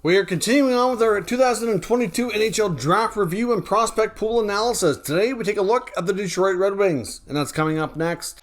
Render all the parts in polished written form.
We are continuing on with our 2022 NHL Draft Review and Prospect Pool Analysis. Today we take a look at the Detroit Red Wings, and that's coming up next.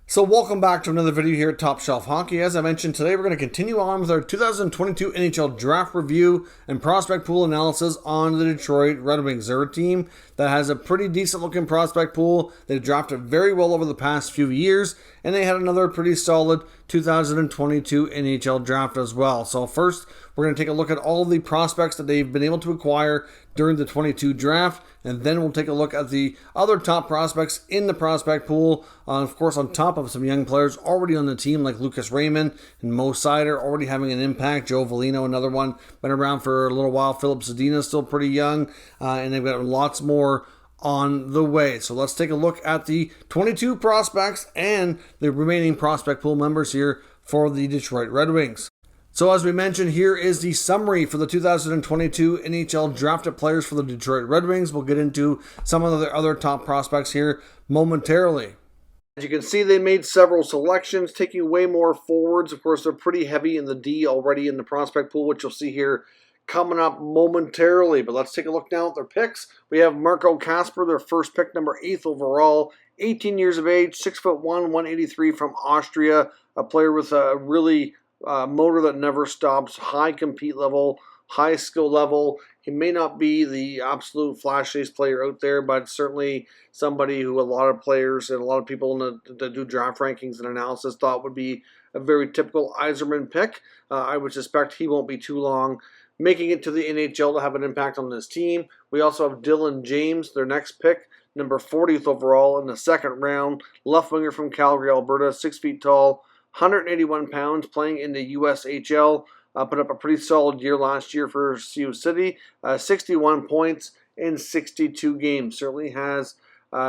So welcome back to another video here at Top Shelf Hockey. As I mentioned, today we're going to continue on with our 2022 NHL Draft Review and Prospect Pool Analysis on the Detroit Red Wings. They're a team that has a pretty decent looking prospect pool. They've drafted very well over the past few years, and they had another pretty solid 2022 NHL Draft as well. So first, we're going to take a look at all the prospects that they've been able to acquire during the 22 draft, and then we'll take a look at the other top prospects in the prospect pool. Of course, on top of some young players already on the team like Lucas Raymond and Mo Seider already having an impact. Joe Veleno, another one, been around for a little while. Philip Zadina is still pretty young, and they've got lots more on the way. So let's take a look at the 22 prospects and the remaining prospect pool members here for the Detroit Red Wings. So as we mentioned, here is the summary for the 2022 NHL drafted players for the Detroit Red Wings. We'll get into some of the other top prospects here momentarily. As you can see, they made several selections, taking way more forwards. Of course, they're pretty heavy in the D already in the prospect pool, which you'll see here coming up momentarily. But let's take a look now at their picks. We have Marco Kasper, their first pick, number 8th overall, 18 years of age, 6'1", 183 from Austria, a player with a really motor that never stops, high compete level, high skill level. He may not be the absolute flashiest player out there, but certainly somebody who a lot of players and a lot of people that do draft rankings and analysis thought would be a very typical Yzerman pick. I would suspect he won't be too long making it to the NHL to have an impact on this team. We also have Dylan James, their next pick, number 40th overall in the second round, left winger from Calgary, Alberta, 6 feet tall, 181 pounds, playing in the USHL. Put up a pretty solid year last year for Sioux City. 61 points in 62 games. Certainly has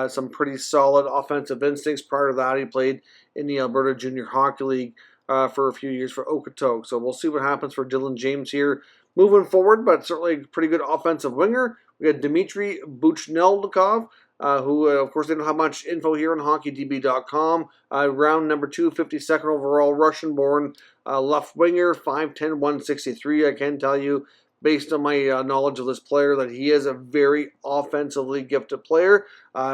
some pretty solid offensive instincts. Prior to that, he played in the Alberta Junior Hockey League for a few years for Okotoks. So we'll see what happens for Dylan James here moving forward, but certainly a pretty good offensive winger. We got Dmitry Buchnelnikov, who, of course, they don't have much info here on HockeyDB.com. Round number 2, 52nd overall, Russian-born left winger, 5'10", 163. I can tell you, based on my knowledge of this player, that he is a very offensively gifted player.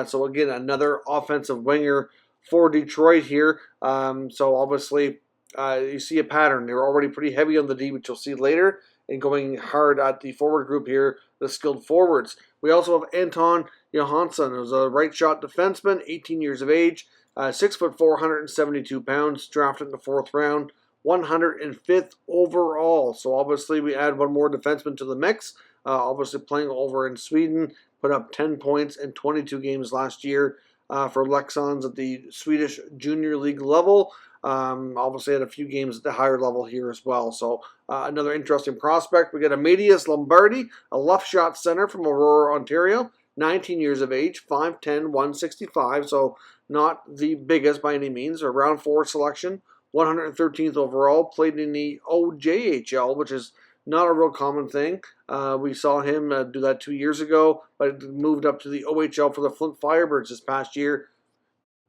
So, again, another offensive winger for Detroit here. So, obviously, you see a pattern. They're already pretty heavy on the D, which you'll see later, and going hard at the forward group here, the skilled forwards. We also have Anton Johansson, who's a right shot defenseman, 18 years of age, 6'4", 172 pounds, drafted in the 4th round, 105th overall. So obviously we add one more defenseman to the mix. Obviously playing over in Sweden, put up 10 points in 22 games last year for Leksands at the Swedish Junior League level. Obviously had a few games at the higher level here as well. So another interesting prospect. We got Amadeus Lombardi, a left shot center from Aurora, Ontario, 19 years of age, 5'10", 165. So not the biggest by any means. A round 4 selection, 113th overall. Played in the OJHL, which is not a real common thing. We saw him do that 2 years ago, but moved up to the OHL for the Flint Firebirds this past year,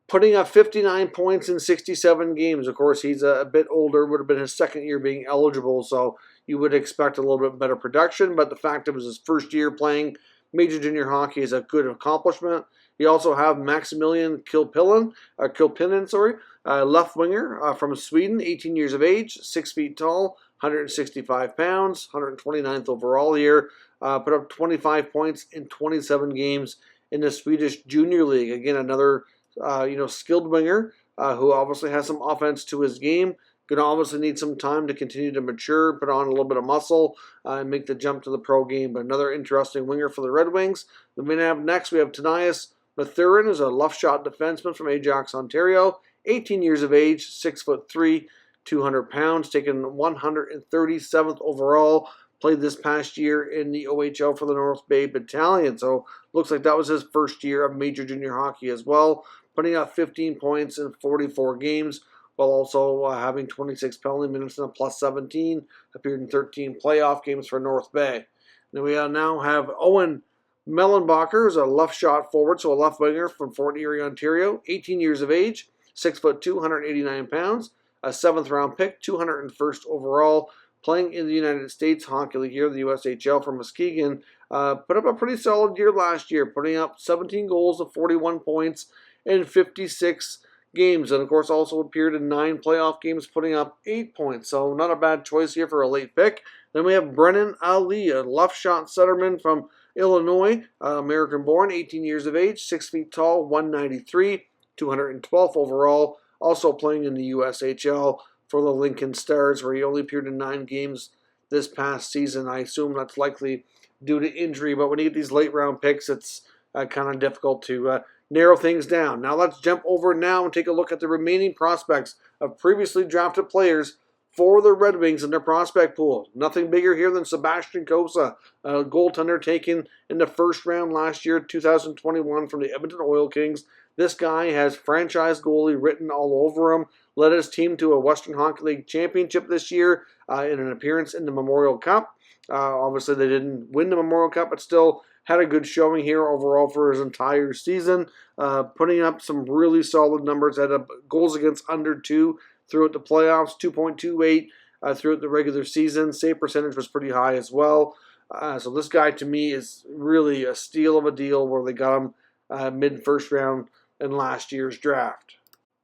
putting up 59 points in 67 games. Of course, he's a bit older, would have been his second year being eligible, so you would expect a little bit better production, but the fact it was his first year playing major junior hockey is a good accomplishment. You also have Maximilian Kilpinen, left winger from Sweden, 18 years of age, 6 feet tall, 165 pounds, 129th overall here. Put up 25 points in 27 games in the Swedish Junior League. Again, another skilled winger who obviously has some offense to his game. Going to obviously need some time to continue to mature, put on a little bit of muscle, and make the jump to the pro game. But another interesting winger for the Red Wings. Then we have Tanias Mathurin, who's a left shot defenseman from Ajax, Ontario, 18 years of age, 6'3", 200 pounds, taken 137th overall. Played this past year in the OHL for the North Bay Battalion. So looks like that was his first year of major junior hockey as well, putting up 15 points in 44 games, while also having 26 penalty minutes and a plus 17, appeared in 13 playoff games for North Bay. Then we now have Owen Mellenbacher, who's a left shot forward, so a left winger from Fort Erie, Ontario, 18 years of age, 6'2", 189 pounds, a 7th round pick, 201st overall, playing in the United States Hockey League here, the USHL from Muskegon. Put up a pretty solid year last year, putting up 17 goals of 41 points in 56 games. And, of course, also appeared in 9 playoff games, putting up 8 points. So not a bad choice here for a late pick. Then we have Brennan Ali, a left shot centerman from Illinois, American-born, 18 years of age, 6 feet tall, 193, 212th overall. Also playing in the USHL for the Lincoln Stars, where he only appeared in 9 games this past season. I assume that's likely due to injury, but when you get these late round picks, it's kind of difficult to narrow things down. Now let's jump over now and take a look at the remaining prospects of previously drafted players for the Red Wings in their prospect pool. Nothing bigger here than Sebastian Cossa, a goaltender taken in the first round last year, 2021, from the Edmonton Oil Kings. This guy has franchise goalie written all over him. Led his team to a Western Hockey League championship this year in an appearance in the Memorial Cup. Obviously, they didn't win the Memorial Cup, but still had a good showing here overall for his entire season, putting up some really solid numbers. Had goals against under 2 throughout the playoffs, 2.28 throughout the regular season. Save percentage was pretty high as well. So this guy, to me, is really a steal of a deal where they got him mid-first round in last year's draft.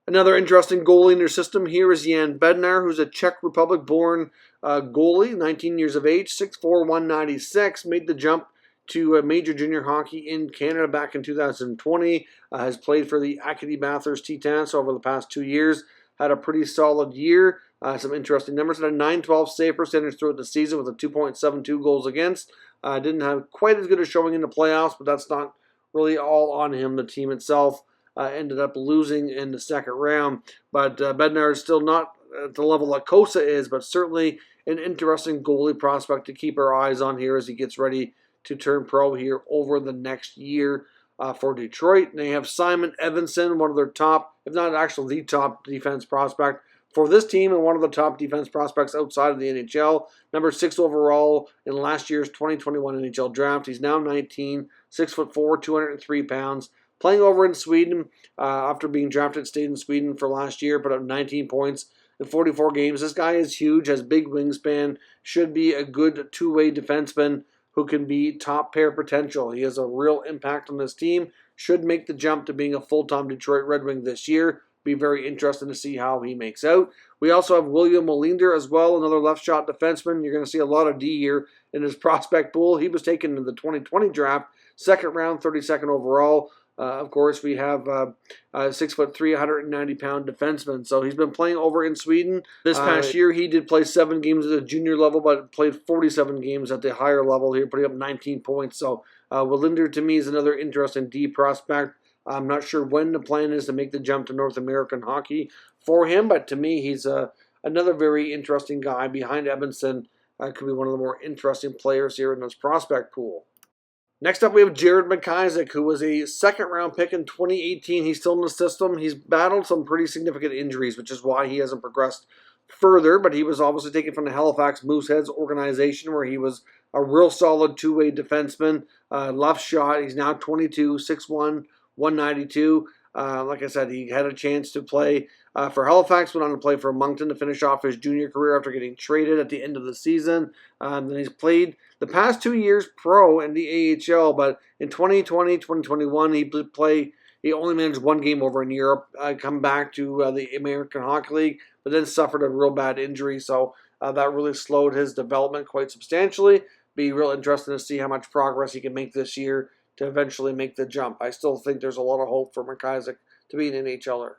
Another interesting goalie in their system here is Jan Bednar, who's a Czech Republic-born goalie, 19 years of age, 6'4", 196, made the jump to major junior hockey in Canada back in 2020, has played for the Acadie Bathurst Titans over the past 2 years, had a pretty solid year, some interesting numbers, had a 912 save percentage throughout the season with a 2.72 goals against. Didn't have quite as good a showing in the playoffs, but that's not really all on him. The team itself ended up losing in the second round, but Bednar is still not at the level that Cossa is, but certainly an interesting goalie prospect to keep our eyes on here as he gets ready to turn pro here over the next year for Detroit. And they have Simon Evanson, one of their top, if not actually the top defense prospect for this team and one of the top defense prospects outside of the NHL. Number 6 overall in last year's 2021 NHL draft. He's now 19, 6'4", 203 pounds. Playing over in Sweden after being drafted, stayed in Sweden for last year, put up 19 points in 44 games. This guy is huge, has big wingspan, should be a good two-way defenseman who can be top pair potential. He has a real impact on this team, should make the jump to being a full-time Detroit Red Wing this year. Be very interesting to see how he makes out. We also have William Molinder as well, another left shot defenseman. You're going to see a lot of D here in his prospect pool. He was taken in the 2020 draft, second round, 32nd overall. Of course, we have 6'3", 190-pound defenseman. So he's been playing over in Sweden. This past year, he did play 7 games at the junior level, but played 47 games at the higher level here, putting up 19 points. So Wallinder, to me, is another interesting D prospect. I'm not sure when the plan is to make the jump to North American hockey for him, but to me, he's another very interesting guy behind Evanson. Could be one of the more interesting players here in this prospect pool. Next up, we have Jared McIsaac, who was a second-round pick in 2018. He's still in the system. He's battled some pretty significant injuries, which is why he hasn't progressed further, but he was obviously taken from the Halifax Mooseheads organization, where he was a real solid two-way defenseman, left shot. He's now 22, 6'1", 192. Like I said, he had a chance to play for Halifax, went on to play for Moncton to finish off his junior career after getting traded at the end of the season. Then he's played the past 2 years pro in the AHL, but in 2020, 2021, he only managed 1 game over in Europe, come back to the American Hockey League, but then suffered a real bad injury, so that really slowed his development quite substantially. Be real interesting to see how much progress he can make this year to eventually make the jump. I still think there's a lot of hope for McIsaac to be an NHLer.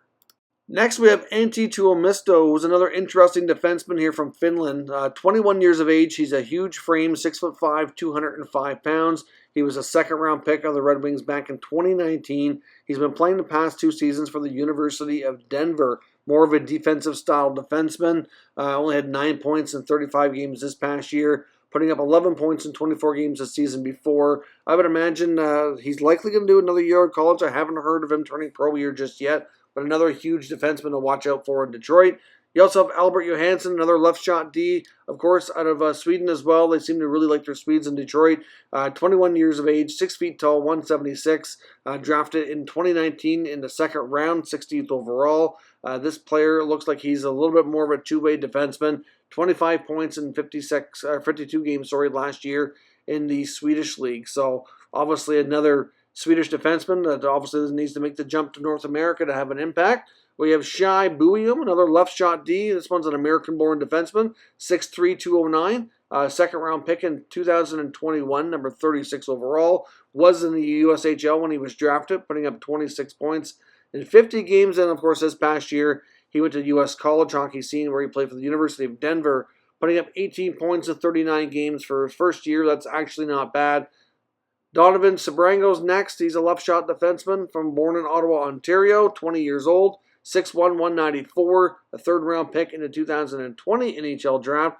Next, we have Antti Tuomisto, who's another interesting defenseman here from Finland. 21 years of age. He's a huge frame, 6'5", 205 pounds. He was a second-round pick of the Red Wings back in 2019. He's been playing the past 2 seasons for the University of Denver. More of a defensive-style defenseman. Only had 9 points in 35 games this past year, putting up 11 points in 24 games the season before. I would imagine he's likely going to do another year at college. I haven't heard of him turning pro here just yet, but another huge defenseman to watch out for in Detroit. You also have Albert Johansson, another left shot D, of course, out of Sweden as well. They seem to really like their Swedes in Detroit. 21 years of age, 6 feet tall, 176. Drafted in 2019 in the second round, 60th overall. This player looks like he's a little bit more of a two-way defenseman. 25 points in 52 games last year in the Swedish league. So obviously another Swedish defenseman that obviously needs to make the jump to North America to have an impact. We have Shea, another left shot D. This one's an American-born defenseman, 6'3", 209. Second-round pick in 2021, number 36 overall. Was in the USHL when he was drafted, putting up 26 points in 50 games. And, of course, this past year, he went to U.S. college hockey scene where he played for the University of Denver, putting up 18 points in 39 games for his first year. That's actually not bad. Donovan Sebrango's next. He's a left shot defenseman born in Ottawa, Ontario, 20 years old. 6'1", 194, a third-round pick in the 2020 NHL draft.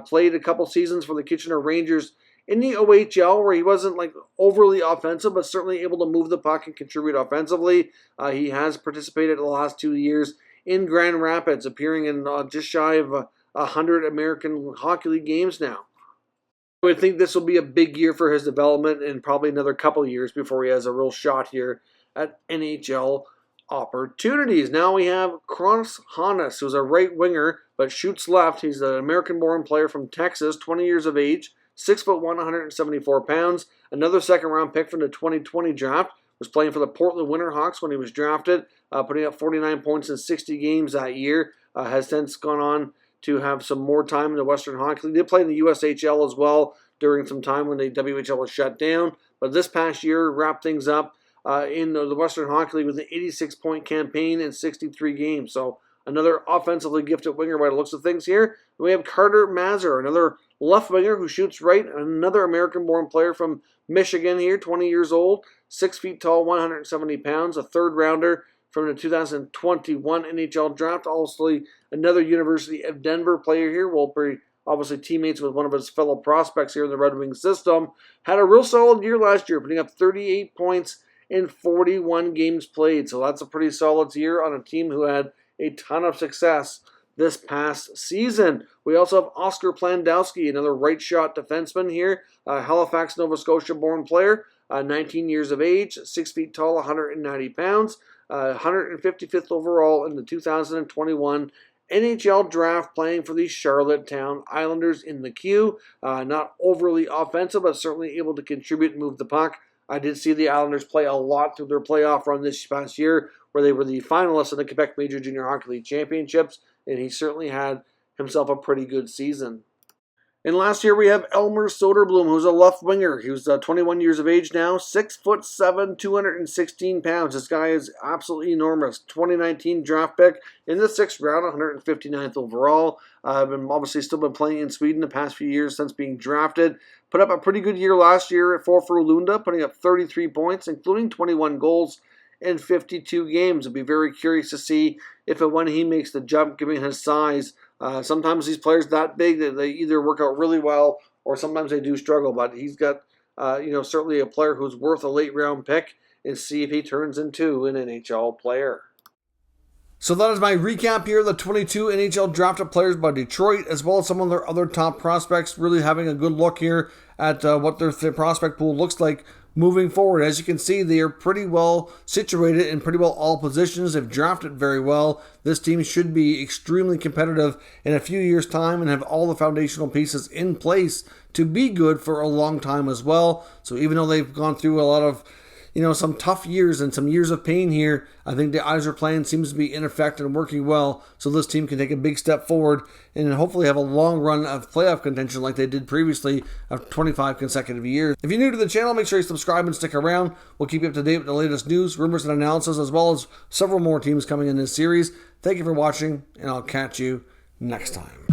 Played a couple seasons for the Kitchener Rangers in the OHL, where he wasn't overly offensive, but certainly able to move the puck and contribute offensively. He has participated in the last 2 years in Grand Rapids, appearing in just shy of 100 American Hockey League games now. I would think this will be a big year for his development, and probably another couple years before he has a real shot here at NHL opportunities. Now we have Kronos Hannes, who's a right winger but shoots left. He's an American-born player from Texas, 20 years of age, 6'1", 174 pounds. Another second-round pick from the 2020 draft. Was playing for the Portland Winterhawks when he was drafted, putting up 49 points in 60 games that year. Has since gone on to have some more time in the Western Hockey League. He did play in the USHL as well during some time when the WHL was shut down. But this past year wrapped things up in the Western Hockey League with an 86-point campaign in 63 games. So another offensively gifted winger by the looks of things here. And we have Carter Mazur, another left winger who shoots right. Another American-born player from Michigan here, 20 years old, 6 feet tall, 170 pounds, a third-rounder from the 2021 NHL draft. Also another University of Denver player here. Will be obviously teammates with one of his fellow prospects here in the Red Wings system. Had a real solid year last year, putting up 38 points in 41 games played. So that's a pretty solid year on a team who had a ton of success this past season. We also have Oscar Plandowski, another right shot defenseman here. Halifax, Nova Scotia born player, 19 years of age, 6 feet tall, 190 pounds, 155th overall in the 2021 NHL draft, playing for the Charlottetown Islanders in the queue. Not overly offensive, but certainly able to contribute and move the puck. I did see the Islanders play a lot through their playoff run this past year, where they were the finalists in the Quebec Major Junior Hockey League Championships, and he certainly had himself a pretty good season. And last year we have Elmer Soderblom, who's a left winger. He was 21 years of age now, 6'7", 216 pounds. This guy is absolutely enormous. 2019 draft pick in the 6th round, 159th overall. Obviously still been playing in Sweden the past few years since being drafted. Put up a pretty good year last year at Frölunda, putting up 33 points, including 21 goals in 52 games. I'd be very curious to see if and when he makes the jump, given his size. Sometimes these players that big, that they either work out really well or sometimes they do struggle. But he's got, certainly a player who's worth a late round pick, and see if he turns into an NHL player. So that is my recap here of the 22 NHL drafted players by Detroit, as well as some of their other top prospects. Really having a good look here at what their prospect pool looks like moving forward. As you can see, they are pretty well situated in pretty well all positions. They've drafted very well. This team should be extremely competitive in a few years' time and have all the foundational pieces in place to be good for a long time as well. So even though they've gone through a lot of some tough years and some years of pain here, I think the Eiser plan seems to be in effect and working well, so this team can take a big step forward and hopefully have a long run of playoff contention like they did previously of 25 consecutive years. If you're new to the channel, make sure you subscribe and stick around. We'll keep you up to date with the latest news, rumors, and analysis, as well as several more teams coming in this series. Thank you for watching, and I'll catch you next time.